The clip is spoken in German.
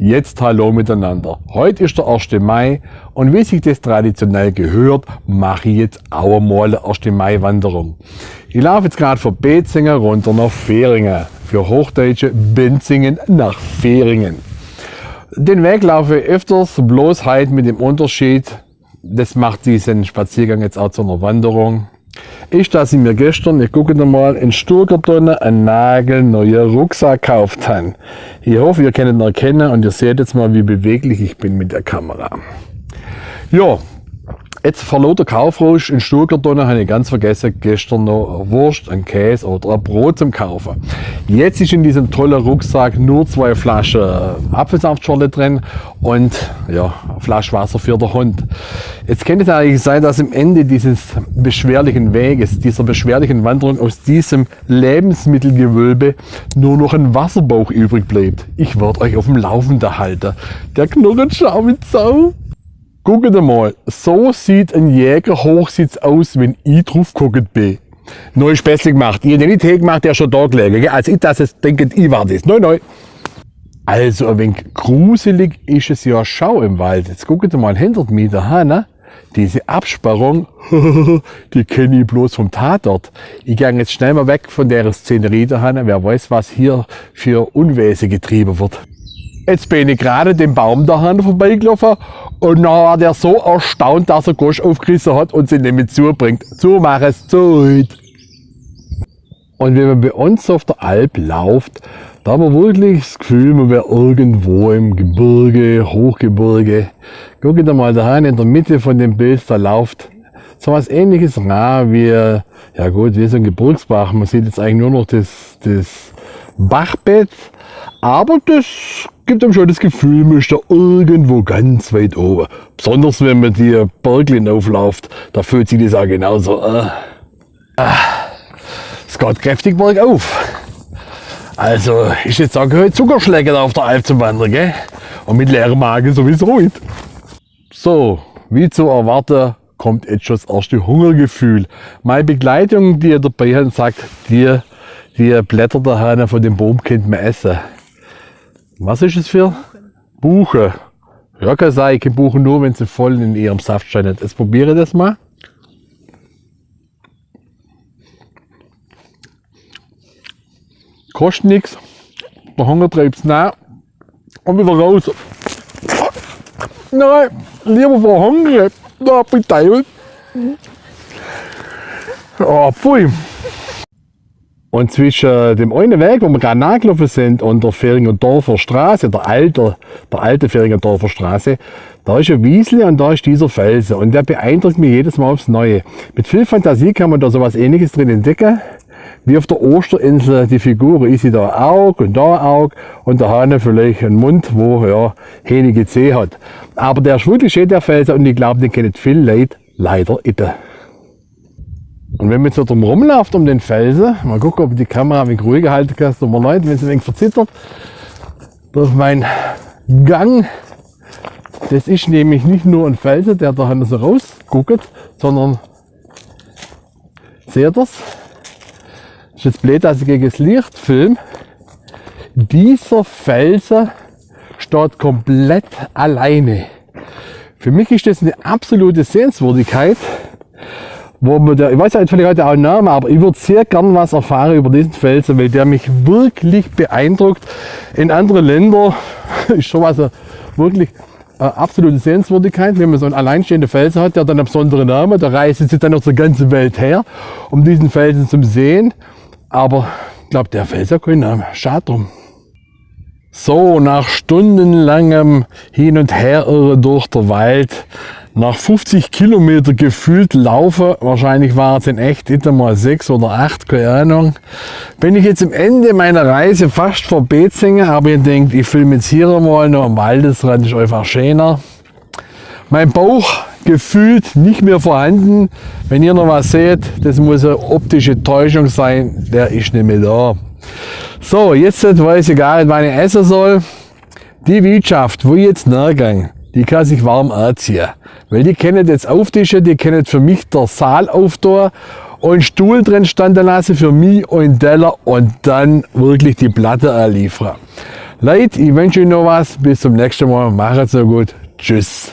Jetzt hallo miteinander. Heute ist der 1. Mai und wie sich das traditionell gehört, mache ich jetzt auch mal eine 1. Mai-Wanderung. Ich laufe jetzt gerade von Betzingen runter nach Fähringen. Für Hochdeutsche Benzingen nach Fähringen. Den Weg laufe ich öfters, bloß halt mit dem Unterschied, das macht diesen Spaziergang jetzt auch zu einer Wanderung, ist, dass ich mir gestern, ich gucke mal, in Sturgarton einen nagelneuen Rucksack gekauft habe. Ich hoffe, ihr könnt ihn erkennen und ihr seht jetzt mal, wie beweglich ich bin mit der Kamera. Ja, jetzt vor lauter Kaufrausch in Sturgarton habe ich ganz vergessen, gestern noch eine Wurst, ein Käse oder ein Brot zum Kaufen. Jetzt ist in diesem tollen Rucksack nur 2 Flaschen Apfelsaftschorle drin und ja, eine Flasche Wasser für den Hund. Jetzt könnte es eigentlich sein, dass am Ende dieses beschwerlichen Weges, dieser beschwerlichen Wanderung aus diesem Lebensmittelgewölbe nur noch ein Wasserbauch übrig bleibt. Ich werde euch auf dem Laufenden halten. Der knurrt schau mit Sau. Guckt mal, so sieht ein Jägerhochsitz aus, wenn ich drauf geguckt bin. Neu Späßle gemacht. Ich habe nicht gemacht, der ist schon da gelegen. Als ich das denke, ich war das. Neu. Also ein wenig gruselig ist es ja schau im Wald. Jetzt guckt mal hinter mir da, ne? Diese Absperrung, die kenne ich bloß vom Tatort. Ich gehe jetzt schnell mal weg von der Szenerie da, wer weiß, was hier für Unwesen getrieben wird. Jetzt bin ich gerade den Baum da vorbeigelaufen und dann war der so erstaunt, dass er Gosch aufgerissen hat und sie nicht mit zubringt. So mach es, so. Und wenn man bei uns auf der Alp läuft, da hat man wirklich das Gefühl, man wäre irgendwo im Gebirge, Hochgebirge. Guckt mal da in der Mitte von dem Bild, da läuft so was Ähnliches wie, ja gut, wie so ein Gebirgsbach. Man sieht jetzt eigentlich nur noch das Bachbett, aber das gibt einem schon das Gefühl, man ist da irgendwo ganz weit oben. Besonders wenn man die Berglin aufläuft, da fühlt sich das auch genauso. Es geht kräftig bergauf. Also ich jetzt sage, heute Zuckerschläge auf der Alp zum Wandern, gell? Und mit leerem Magen sowieso nicht. So, wie zu erwarten, kommt jetzt schon das erste Hungergefühl. Meine Begleitung, die ihr dabei habt, sagt, die Blätter da von dem Baum könnt man essen. Was ist es für? Buche. Ja, kann sein, ich kann Buchen nur, wenn sie voll in ihrem Saft stehen. Jetzt probiere ich das mal. Kostet nichts. Der Hunger treibt es nach. Und wieder raus. Nein, lieber verhungern. Da bin ich teil. Oh, pfui. Und zwischen dem einen Weg, wo wir gerade nachgelaufen sind, und der Fähringer-Dorfer Straße, der alte Fähringer-Dorfer Straße, da ist ein Wiesle und da ist dieser Felsen. Und der beeindruckt mich jedes Mal aufs Neue. Mit viel Fantasie kann man da sowas Ähnliches drin entdecken, wie auf der Osterinsel die Figur. Ich sehe da ein Auge und da ein Auge und da Hahn vielleicht einen Mund, wo ja wenige Zähne hat. Aber der ist wirklich schön, der Felsen, und ich glaube, den kennen viele Leute leider nicht. Und wenn man jetzt so drum rumläuft um den Felsen, mal gucken, ob ich die Kamera ein wenig ruhiger halten kann, tut mir leid, wenn sie ein wenig verzittert, durch meinen Gang. Das ist nämlich nicht nur ein Felsen, der da so rausguckt, sondern, seht ihr das? Ist jetzt blöd, dass ich gegen das Licht filme. Dieser Felsen steht komplett alleine. Für mich ist das eine absolute Sehenswürdigkeit. Wo man ich weiß ja vielleicht heute auch einen Namen, aber ich würde sehr gern was erfahren über diesen Felsen, weil der mich wirklich beeindruckt. In anderen Ländern ist sowas wirklich eine absolute Sehenswürdigkeit, wenn man so einen alleinstehenden Felsen hat, der dann einen besonderen Namen, da reisen sie dann aus der ganzen Welt her, um diesen Felsen zu sehen. Aber ich glaube, der Felsen hat keinen Namen. Schade drum. So, nach stundenlangem Hin und Her durch den Wald, nach 50 Kilometer gefühlt laufen, wahrscheinlich waren es in echt nicht einmal 6 oder 8, keine Ahnung, bin ich jetzt am Ende meiner Reise fast vor Betzingen, aber ich denke, ich filme jetzt hier mal noch am Waldesrand, ist einfach schöner. Mein Bauch gefühlt nicht mehr vorhanden. Wenn ihr noch was seht, das muss eine optische Täuschung sein, der ist nicht mehr da. So, jetzt weiß ich gar nicht, wann ich essen soll. Die Wirtschaft, wo ich jetzt nachgehe, die kann sich warm anziehen. Weil die können jetzt auftischen, die können für mich der Saal auftun und einen Stuhl drin standen lassen für mich und einen Teller und dann wirklich die Platte anliefern. Leute, ich wünsche euch noch was. Bis zum nächsten Mal. Macht's so gut. Tschüss.